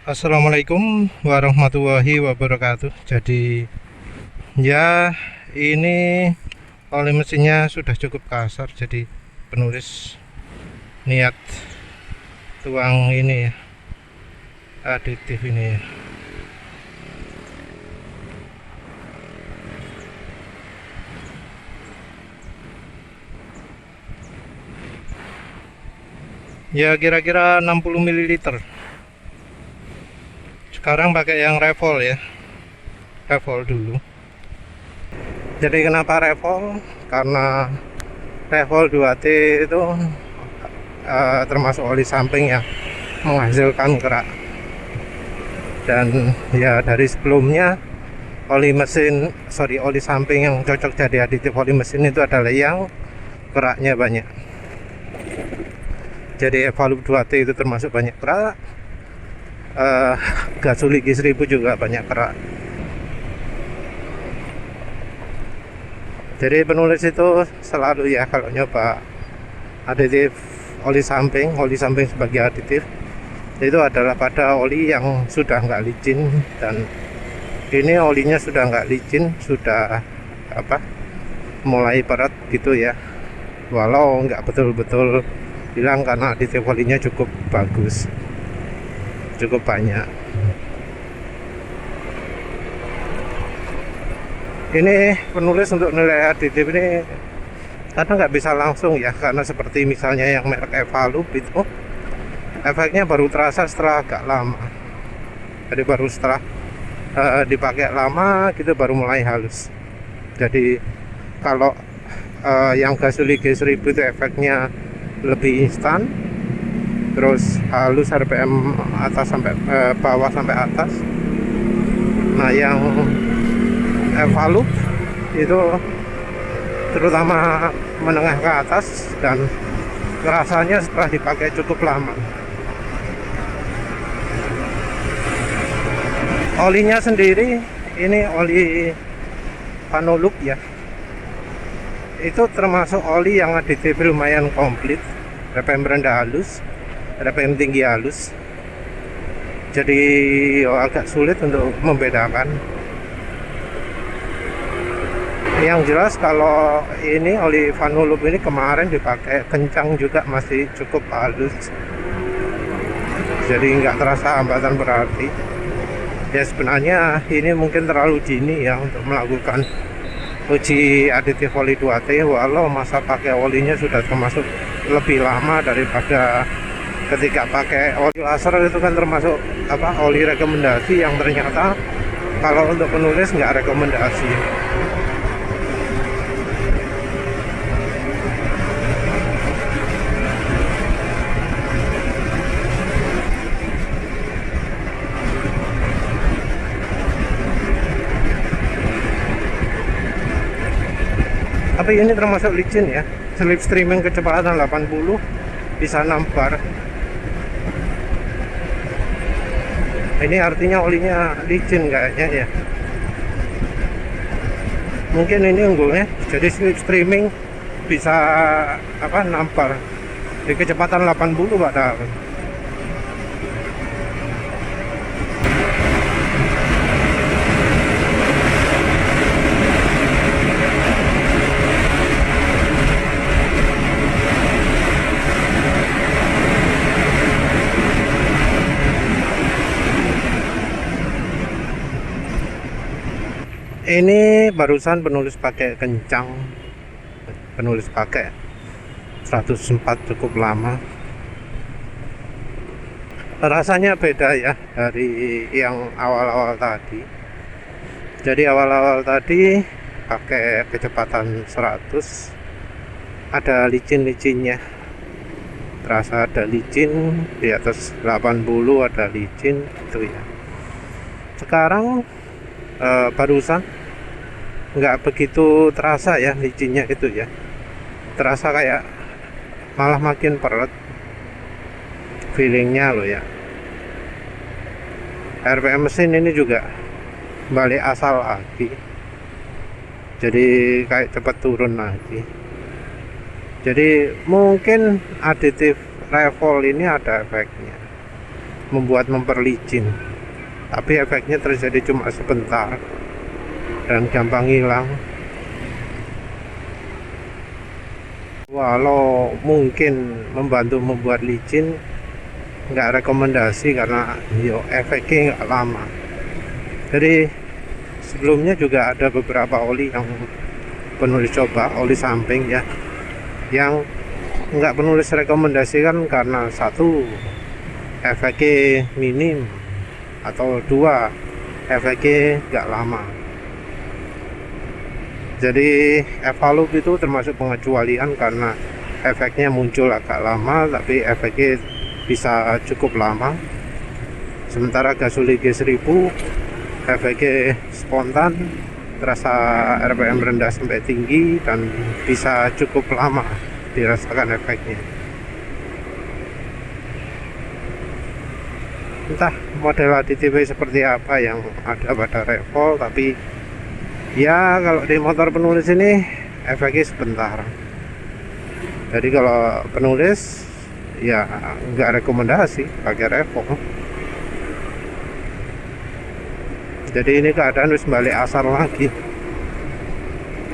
Assalamualaikum warahmatullahi wabarakatuh. Jadi ya, ini oli mesinnya sudah cukup kasar. Jadi penulis niat tuang ini ya, aditif ini ya. Ya kira-kira 60 ml. Sekarang pakai yang Revol ya, Revol dulu. Jadi kenapa Revol? Karena Revol 2T itu termasuk oli samping yang menghasilkan kerak. Dan ya dari sebelumnya oli samping yang cocok jadi aditif oli mesin itu adalah yang keraknya banyak. Jadi Evalup 2T itu termasuk banyak kerak. Gasuli G1000 juga banyak kerak. Jadi penulis itu selalu ya kalau nyoba aditif oli samping sebagai aditif itu adalah pada oli yang sudah nggak licin, dan ini olinya sudah nggak licin, sudah mulai padat gitu ya, walau nggak betul-betul bilang karena aditif olinya cukup bagus, cukup banyak. Ini penulis untuk nilai aditif ini kadang nggak bisa langsung ya, karena seperti misalnya yang merek Evalup itu efeknya baru terasa setelah agak lama. Jadi baru setelah dipakai lama gitu baru mulai halus. Jadi kalau yang Gasuli G1000 itu efeknya lebih instan, terus halus RPM atas sampai bawah sampai atas. Nah yang Evalup itu terutama menengah ke atas dan rasanya setelah dipakai cukup lama. Olinya sendiri ini oli Vanoloop ya, itu termasuk oli yang aditif lumayan komplit, RPM rendah halus, RPM tinggi halus. Jadi agak sulit untuk membedakan. Yang jelas kalau ini oli Vanoloop ini kemarin dipakai kencang juga masih cukup halus, jadi nggak terasa hambatan berarti. Ya sebenarnya ini mungkin terlalu dini ya untuk melakukan uji aditif oli 2T, walau masa pakai olinya sudah termasuk lebih lama daripada ketika pakai oli laser. Itu kan termasuk oli rekomendasi yang ternyata kalau untuk penulis nggak rekomendasi. Tapi ini termasuk licin ya, slip streaming kecepatan 80 bisa 6 bar. Ini artinya olinya licin kayaknya ya. Mungkin ini unggulnya, jadi slip streaming bisa 6 bar di kecepatan 80 padahal. Ini barusan penulis pakai kencang, penulis pakai 104 cukup lama. Rasanya beda ya dari yang awal-awal tadi. Jadi awal-awal tadi pakai kecepatan 100 ada licin-licinnya, terasa ada licin di atas 80, ada licin itu ya. Sekarang barusan nggak begitu terasa ya licinnya itu ya, terasa kayak malah makin peret feelingnya loh ya. RPM mesin ini juga balik asal lagi, jadi kayak cepat turun lagi. Jadi mungkin aditif Revol ini ada efeknya, memperlicin, tapi efeknya terjadi cuma sebentar dan gampang hilang. Walau mungkin membantu membuat licin, nggak rekomendasi karena efeknya nggak lama. Jadi sebelumnya juga ada beberapa oli yang penulis coba, oli samping ya, yang nggak penulis rekomendasikan karena satu, efeknya minim, atau dua, efeknya nggak lama. Jadi Evalup itu termasuk pengecualian karena efeknya muncul agak lama tapi efeknya bisa cukup lama. Sementara Gasoli G1000 efeknya spontan, terasa RPM rendah sampai tinggi dan bisa cukup lama dirasakan efeknya. Entah model ADTV seperti apa yang ada pada Revo, tapi ya kalau di motor penulis ini efeknya sebentar. Jadi kalau penulis ya nggak rekomendasi pakai Revo. Jadi ini keadaan harus balik asar lagi.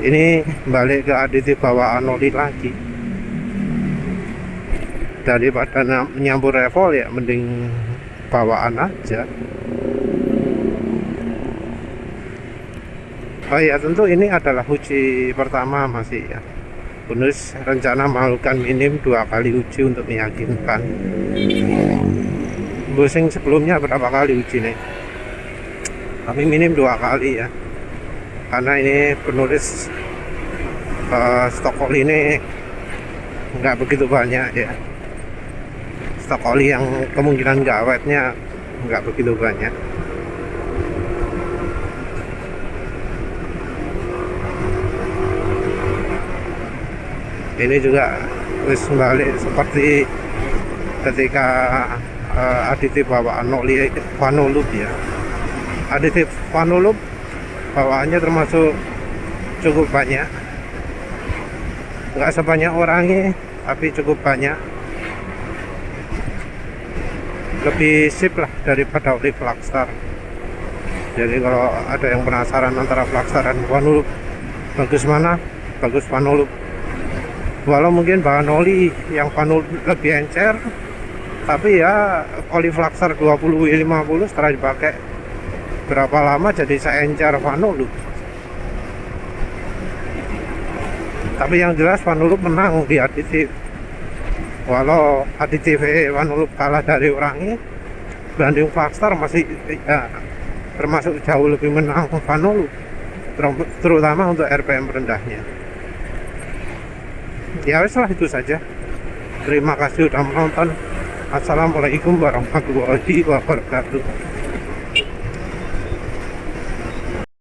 Ini balik ke aditif bawaan oli lagi. Daripada nyambur Revo ya mending bawaan aja. Oh ya, tentu ini adalah uji pertama masih ya. Penulis rencana melakukan minim 2 kali uji untuk meyakinkan. Busing sebelumnya berapa kali uji nih? Tapi minim 2 kali ya. Karena ini penulis stok oli ini nggak begitu banyak ya. Stok oli yang kemungkinan nggak awetnya nggak begitu banyak. Ini juga wis balik seperti ketika aditif bawaan oli Vanolup ya. Aditif Vanolup bawaannya termasuk cukup banyak, nggak sebanyak orangnya tapi cukup banyak, lebih sip lah daripada oli Flagstar. Jadi kalau ada yang penasaran antara Flagstar dan Vanolup bagus mana, bagus Vanolup. Walau mungkin bahan oli yang Vanolup lebih encer, tapi ya oli Flagstar 20W50 setelah dipakai berapa lama jadi seencer Vanolup. Tapi yang jelas Vanolup menang di aditif. Walau aditif Vanolup kalah dari orangnya, banding Flagstar masih ya, termasuk jauh lebih menang Vanolup, terutama untuk RPM rendahnya. Ya wes lah, itu saja. Terima kasih sudah menonton. Assalamualaikum warahmatullahi wabarakatuh.